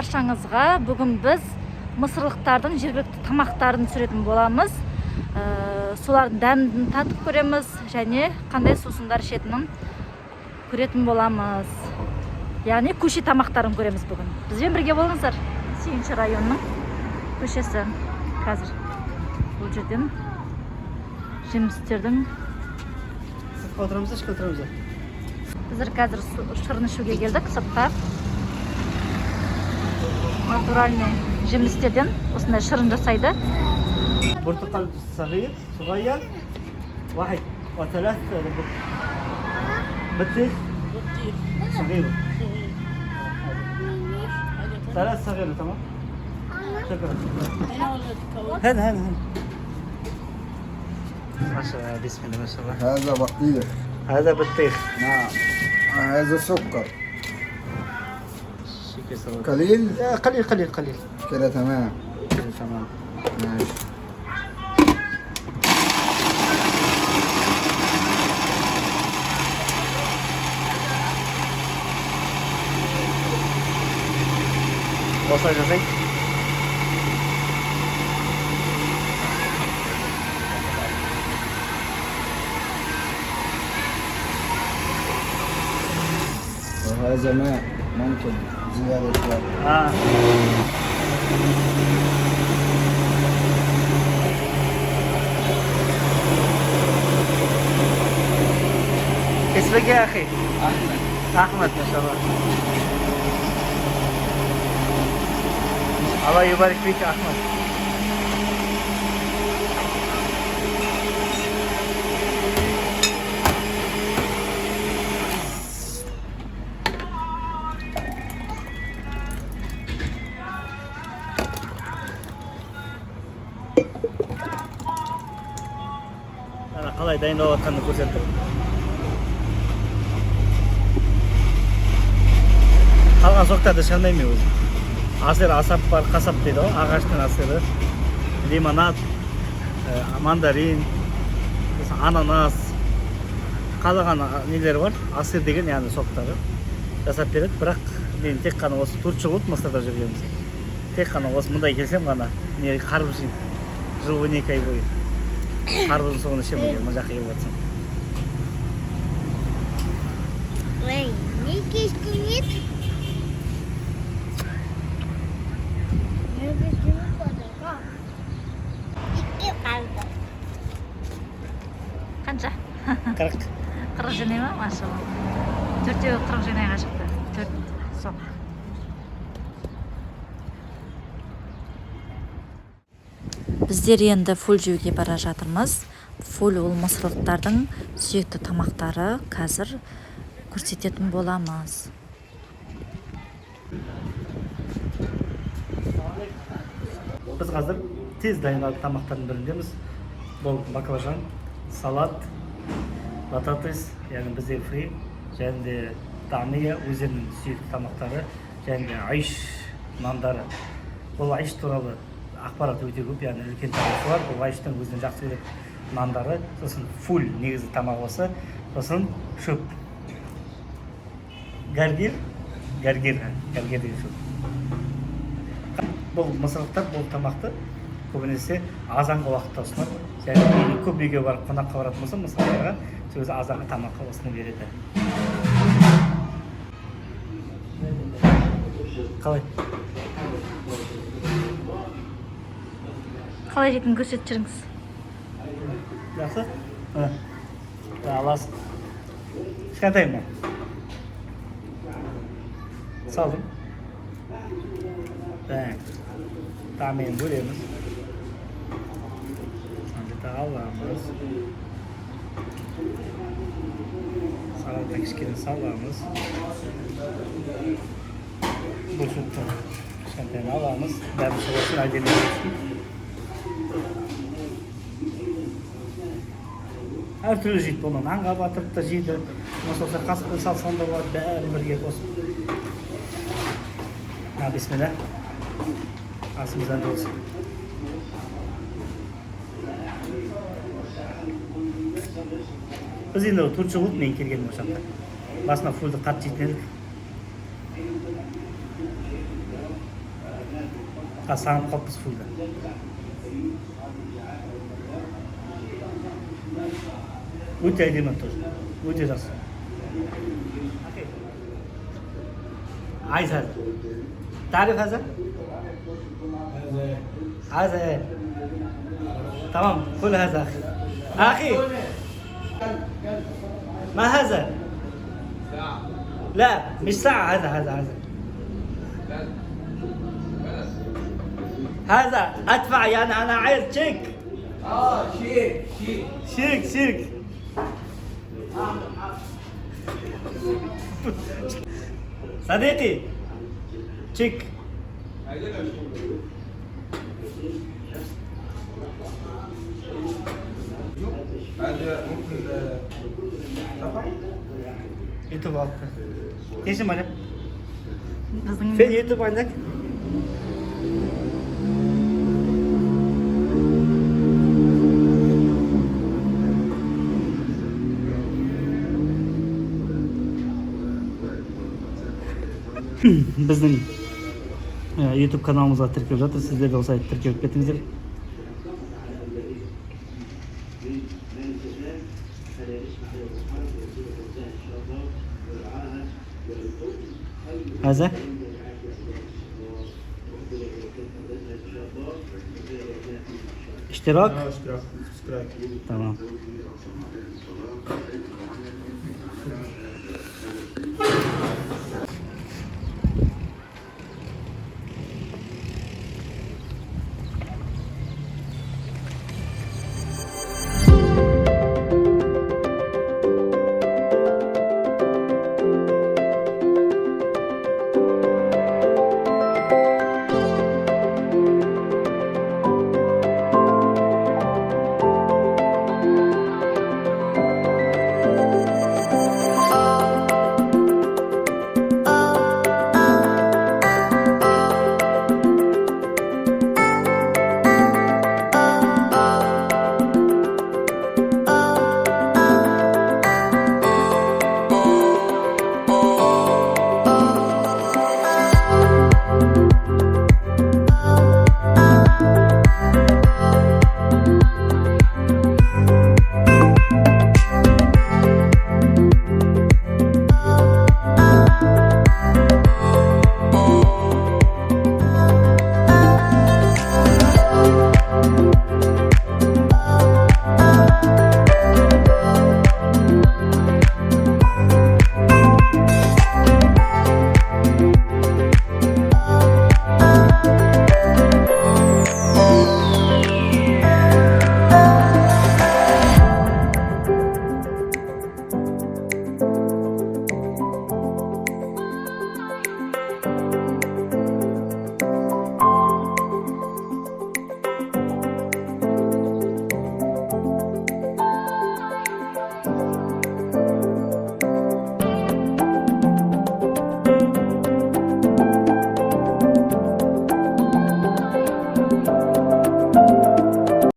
баршаңызға. Бүгін біз мысырлықтардың жергілікті тамақтарын түсіретін боламыз. Солардың дәмін татып көреміз және қандай сусындар ішетінін көретін боламыз. Яғни көше тамақтарын көреміз бүгін. Бізбен бірге болыңыздар. Сүйінші районының көшесі. Қазір бұл жерден жемістердің Сыртқа отырамыз, ішке отырамыз. Қазір шырын ішуге келдік сыртқа. Натуральный жемістерден осындай шырын жасайды. برتقال صغير صغير واحد وثلاث بطيخ صغير ثلاث صغيرة تمام شكرا هذا ما شاء الله بسم الله ما شاء الله هذا بطيخ. هذا بطيخ نعم. هذا سكر. شكرا قليل. قليل قليل قليل كده تمام. تمام ماشي. وصل جزاك وهذا ماء ممكن زيادة شوية. اسمك يا أخي؟ أحمد. أحمد ما شاء الله. الله يبارك فيك يا أحمد. أنا қалай дайындап жатқанын көрсеттім. Қалған соқтарды шығармаймын өзім. Асыр асап бар, қасап дейді ғой, ағаштың асыры, лимонад, мандарин, ананас, қалаған нелер бар, асыр деген яғни соқтары жасап береді. Бірақ мен тек қана осы 4 жыл болды Мысырда жүргеніміз. Тек қана осы мұндай келсем ғана не қарбыз жеймін. Жыл 12 ай бойы. Қарбыздың соңын ішемін, мына жаққа келіп жатсам. Ой, не кешкілет? Қанша? 40. 40 жинай ма, машалла. 4-те 40 жинайға шықты. 4 соқ. Біздер енді фул жеуге бара жатырмыз. Фул ол мысырлықтардың сүйекті тамақтары. Қазір көрсететін боламыз. Біз қазір тез дайындалып тамақтардың біріндеміз. Бұл баклажан, салат, бататес, яғни бізде фри, және де тамия өздерінің сүйекті тамақтары, және де айш нандары. Бұл айш туралы ақпарат өте көп, яғни үлкен тарихы бар. Бұл айштың өзінің жақсы көретін нандары, сосын фул негізі тамақ осы, сосын шөп. Гаргир деген шөп. Бұл мысырлықтар бұл тамақты көбінесе азанғы уақытта ұсынады. Және көп үйге барып қонаққа баратын болса, мысырларға сөзі азанғы тамаққа осыны береді. Қалай? Қалай жейтінін көрсетіп жүріңіз. Жақсы? Аласың. Кішкентай ма? Салдым. Тамамен бөлеміз. Сонда аламыз. Салатқа кішкене саламыз. Бұл шөпті кішкентайын аламыз. Бәрін соғасын әдемі болсын. Әртүрлі жейді бұны. Нанға батырып та жейді. Мысалы қасықпен салсан да болады, бәрін бірге қосып. Бисмилlah. Асымыздан болсын. Біз енді 4 жыл болды мен келгенім осы жаққа. Басына фулды қатты жейтін едік. Sağım kopuz fulda. Өте әдемі тоже. Өте жақсы. عايز هذا. تعرف هذا؟ هذا ايه؟ تمام كل هذا اخي. اخي ما هذا؟ لا مش ساعة هذا هذا ادفع يعني انا عايز تشيك. شيك صديقي تشيك. هذا ممكن رقم؟ يوتيوب أكتر. ايش اسمه؟ Біздің فين يوتيوب عندك؟ Біздің YouTube kanalımıza тіркеліп жатыр. Сіздер де осы тіркеліп кетіңіздер. هذا اشتراك اشتراك. تمام.